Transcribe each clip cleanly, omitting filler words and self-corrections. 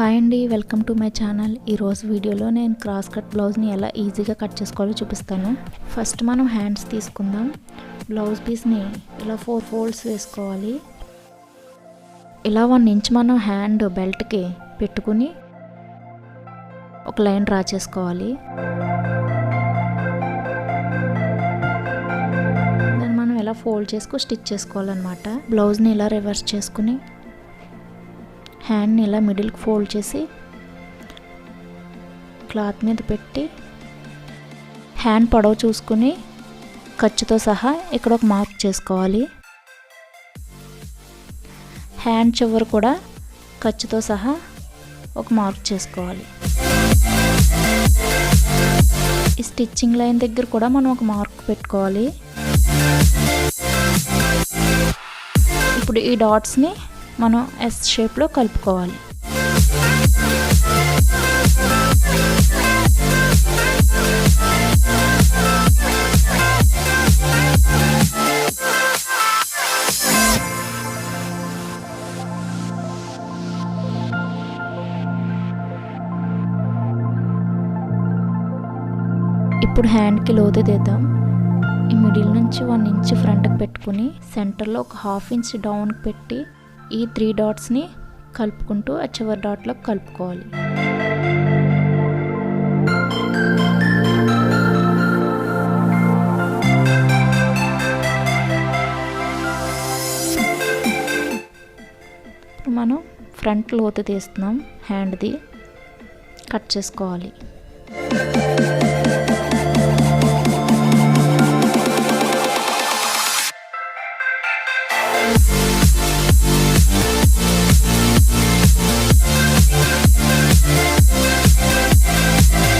Hi అండి, welcome to my channel. ఈరోజు వీడియోలో నేను క్రాస్ కట్ బ్లౌజ్ని ఎలా ఈజీగా కట్ చేసుకోవాలో చూపిస్తాను. ఫస్ట్ మనం హ్యాండ్స్ తీసుకుందాం. బ్లౌజ్ పీస్ని ఇలా 4 ఫోల్డ్స్ వేసుకోవాలి. ఇలా 1 ఇంచ్ మనం హ్యాండ్ బెల్ట్కి పెట్టుకుని ఒక లైన్ డ్రా చేసుకోవాలి. దాన్ని మనం ఇలా ఫోల్డ్ చేసుకుని స్టిచ్ చేసుకోవాలన్నమాట. బ్లౌజ్ని ఇలా రివర్స్ చేసుకుని హ్యాండ్ని ఇలా మిడిల్కి ఫోల్డ్ చేసి క్లాత్ మీద పెట్టి హ్యాండ్ పొడవు చూసుకుని ఖర్చుతో సహా ఇక్కడ ఒక మార్క్ చేసుకోవాలి. హ్యాండ్ చివర కూడా ఖర్చుతో సహా ఒక మార్క్ చేసుకోవాలి. ఈ స్టిచ్చింగ్ లైన్ దగ్గర కూడా మనం ఒక మార్క్ పెట్టుకోవాలి. ఇప్పుడు ఈ డాట్స్ని మనం ఎస్ షేప్లో కలుపుకోవాలి. ఇప్పుడు హ్యాండ్కి లోతు తీద్దాం. ఈ మిడిల్ నుంచి 1 ఇంచ్ ఫ్రంట్కి పెట్టుకుని సెంటర్లో ఒక 1/2 ఇంచ్ డౌన్కి పెట్టి ఈ 3 డాట్స్ని కలుపుకుంటూ ఆ చివరి డాట్లో కలుపుకోవాలి. ఇప్పుడు మనం ఫ్రంట్ లోతు తీస్తున్నాం. హ్యాండ్ది కట్ చేసుకోవాలి.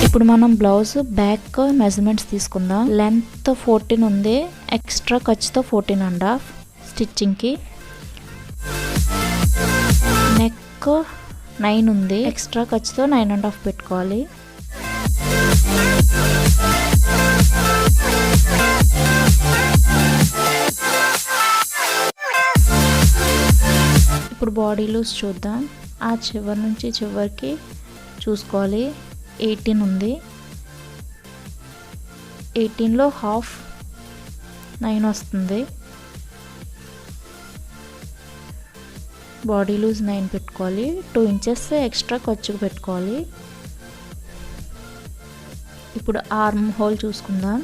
ఇప్పుడు మనం బ్లౌజ్ బ్యాక్ మెజర్మెంట్స్ తీసుకుందాం. లెంత్ 14 ఉంది, ఎక్స్ట్రా ఖర్చుతో 14.5 స్టిచ్చింగ్కి. నెక్ 9 ఉంది, ఎక్స్ట్రా ఖర్చుతో 9.5 పెట్టుకోవాలి. ఇప్పుడు బాడీ లూజ్ చూద్దాం. ఆ చివరి నుంచి చివరికి చూసుకోవాలి. 18 ఉంది, 18లో 1/2 9 వస్తుంది. బాడీ లూజ్ 9 పెట్టుకోవాలి. 2 ఇంచెస్ ఎక్స్ట్రా ఖర్చుకు పెట్టుకోవాలి. ఇప్పుడు ఆర్మ్ హోల్ చూసుకుందాం.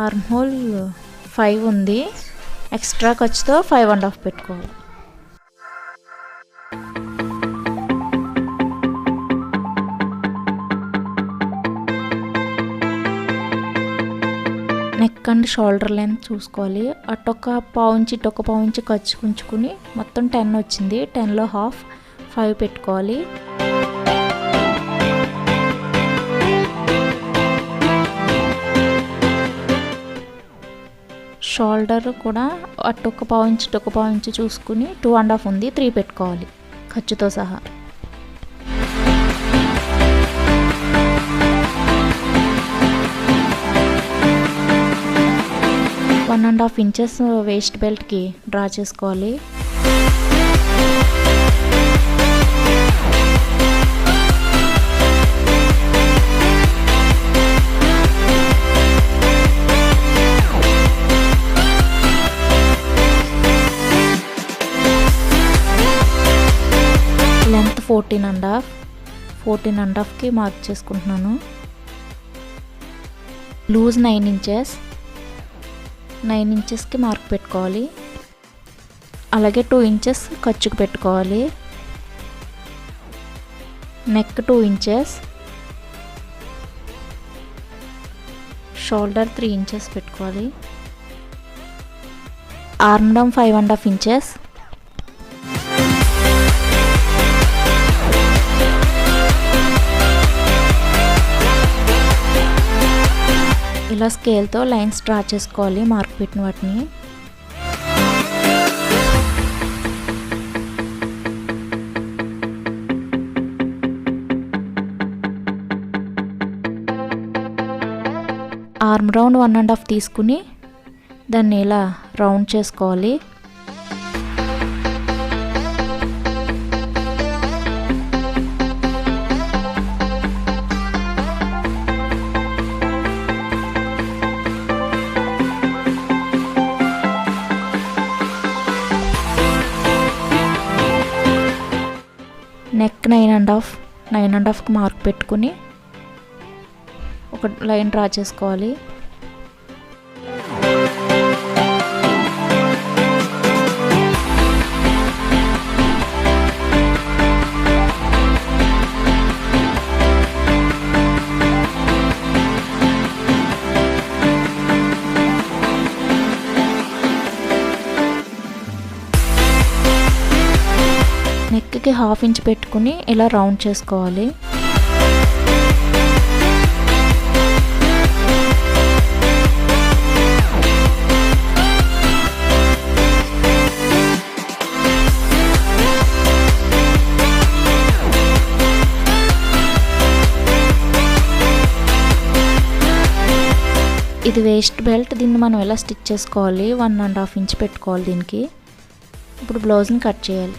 ఆర్మ్ హోల్ 5 ఉంది, ఎక్స్ట్రా ఖర్చుతో 5.5 పెట్టుకోవాలి. నెక్ అండ్ షోల్డర్ లెంత్ చూసుకోవాలి. అటొక 1/4 ఇంచ్ ఇటొక 1/4 ఇంచ్ ఖర్చు ఉంచుకుని మొత్తం 10 వచ్చింది. 10లో 1/2 5 పెట్టుకోవాలి. షోల్డర్ కూడా అటొక 1/4 ఇంచ్ ఇటొక 1/4 ఇంచ్ చూసుకుని 2.5 ఉంది, 3 పెట్టుకోవాలి ఖర్చుతో సహా. One and half inches waist బెల్ట్కి డ్రా చేసుకోవాలి. లెంత్ 14.5కి మార్క్ చేసుకుంటున్నాను. లూజ్ 9 ఇంచెస్, 9 ఇంచెస్కి మార్క్ పెట్టుకోవాలి. అలాగే 2 ఇంచెస్ ఖర్చుకు పెట్టుకోవాలి. నెక్ 2 ఇంచెస్, షోల్డర్ 3 ఇంచెస్ పెట్టుకోవాలి. Arm down 5.5 inches. ఇలా స్కేల్తో లైన్స్ డ్రా చేసుకోవాలి మార్క్ పెట్టిన వాటిని. ఆర్మ్ రౌండ్ 1.5 తీసుకుని దాన్ని ఇలా రౌండ్ చేసుకోవాలి. నెక్ 9.5కి మార్క్ పెట్టుకుని ఒక లైన్ డ్రా చేసుకోవాలి. నెక్కి 1/2 ఇంచ్ పెట్టుకుని ఇలా రౌండ్ చేసుకోవాలి. ఇది వేస్ట్ బెల్ట్. దీన్ని మనం ఎలా స్టిచ్ చేసుకోవాలి, 1.5 ఇంచ్ పెట్టుకోవాలి దీనికి. ఇప్పుడు బ్లౌజ్ని కట్ చేయాలి.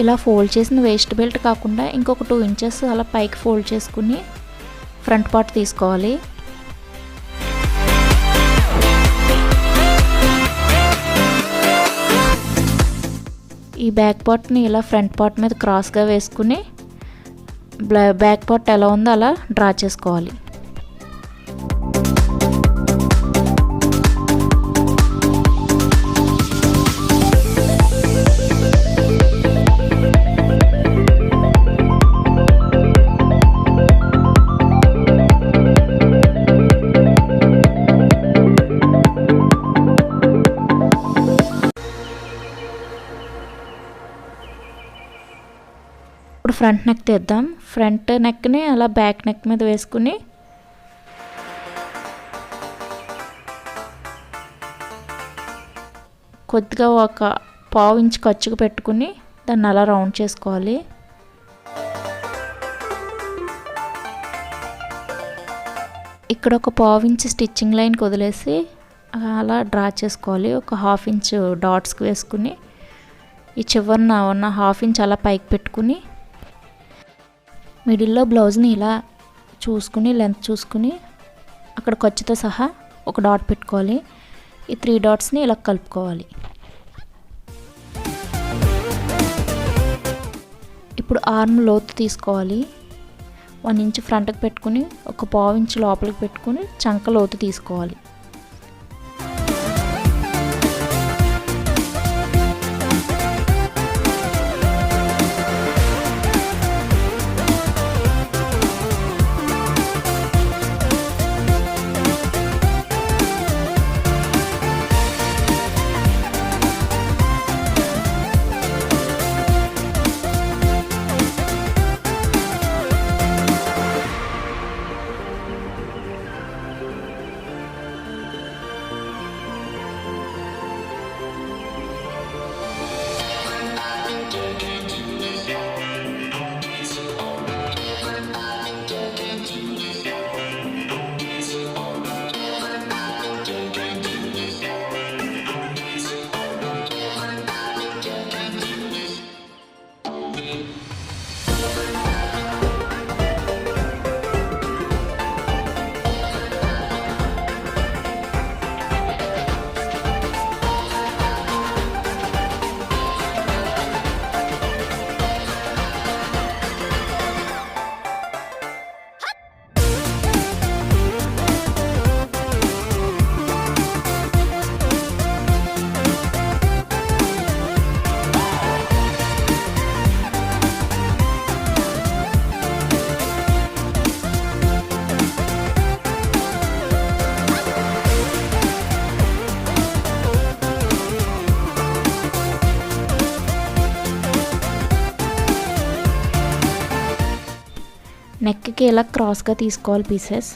ఇలా ఫోల్డ్ చేసిన వేస్ట్ బెల్ట్ కాకుండా ఇంకొక 2 ఇంచెస్ అలా పైకి ఫోల్డ్ చేసుకుని ఫ్రంట్ పార్ట్ తీసుకోవాలి. ఈ బ్యాక్ పార్ట్ని ఇలా ఫ్రంట్ పార్ట్ మీద క్రాస్గా వేసుకుని బ్యాక్ పార్ట్ ఎలా ఉందో అలా డ్రా చేసుకోవాలి. ఇప్పుడు ఫ్రంట్ నెక్ తీద్దాం. ఫ్రంట్ నెక్ని అలా బ్యాక్ నెక్ మీద వేసుకుని కొద్దిగా ఒక 1/2 ఇంచ్ ఖర్చుకు పెట్టుకుని దాన్ని అలా రౌండ్ చేసుకోవాలి. ఇక్కడ ఒక 1/2 ఇంచ్ స్టిచ్చింగ్ లైన్కి వదిలేసి అలా డ్రా చేసుకోవాలి. ఒక 1/2 ఇంచ్ డాట్స్కి వేసుకుని ఈ చివరిన ఉన్న 1/2 ఇంచ్ అలా పైకి పెట్టుకుని మిడిల్లో బ్లౌజ్ని ఇలా చూసుకుని లెంత్ చూసుకుని అక్కడ ఖర్చుతో సహా ఒక డాట్ పెట్టుకోవాలి. ఈ 3 డాట్స్ని ఇలా కలుపుకోవాలి. ఇప్పుడు ఆర్మ్ లోతు తీసుకోవాలి. 1 ఇంచ్ ఫ్రంట్కి పెట్టుకుని ఒక 1/2 ఇంచ్ లోపలికి పెట్టుకుని చంక లోతు తీసుకోవాలి. నెక్కి ఇలా క్రాస్గా తీసుకోవాలి పీసెస్.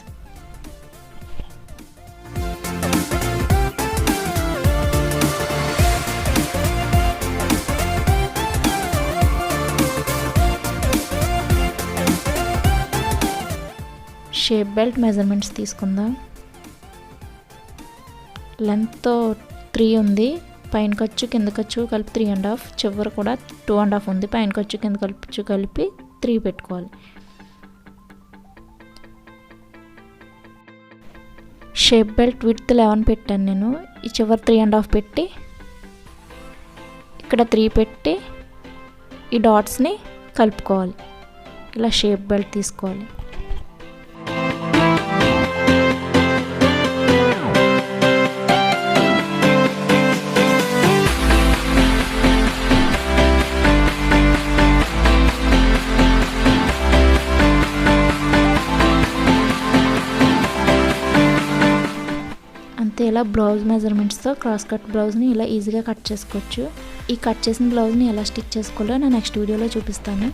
షేప్ బెల్ట్ మెజర్మెంట్స్ తీసుకుందాం. లెంత్ 3 ఉంది, పైన ఖర్చు కింద ఖర్చు కలిపి 3.5, చివరి కూడా 2.5 ఉంది. పైన ఖర్చు కింద ఖర్చు కలిపి 3 పెట్టుకోవాలి. షేప్ బెల్ట్ విడ్త్ 11 పెట్టాను నేను. ఈ చివరి 3.5 పెట్టి ఇక్కడ 3 పెట్టి ఈ డాట్స్ని కలుపుకోవాలి. ఇలా షేప్ బెల్ట్ తీసుకోవాలి. అంతే, ఇలా బ్లౌజ్ మెజర్మెంట్స్తో క్రాస్ కట్ బ్లౌజ్ని ఇలా ఈజీగా కట్ చేసుకోవచ్చు. ఈ కట్ చేసిన బ్లౌజ్ని ఎలా స్టిచ్ చేసుకోవాలో నేను నెక్స్ట్ వీడియోలో చూపిస్తాను.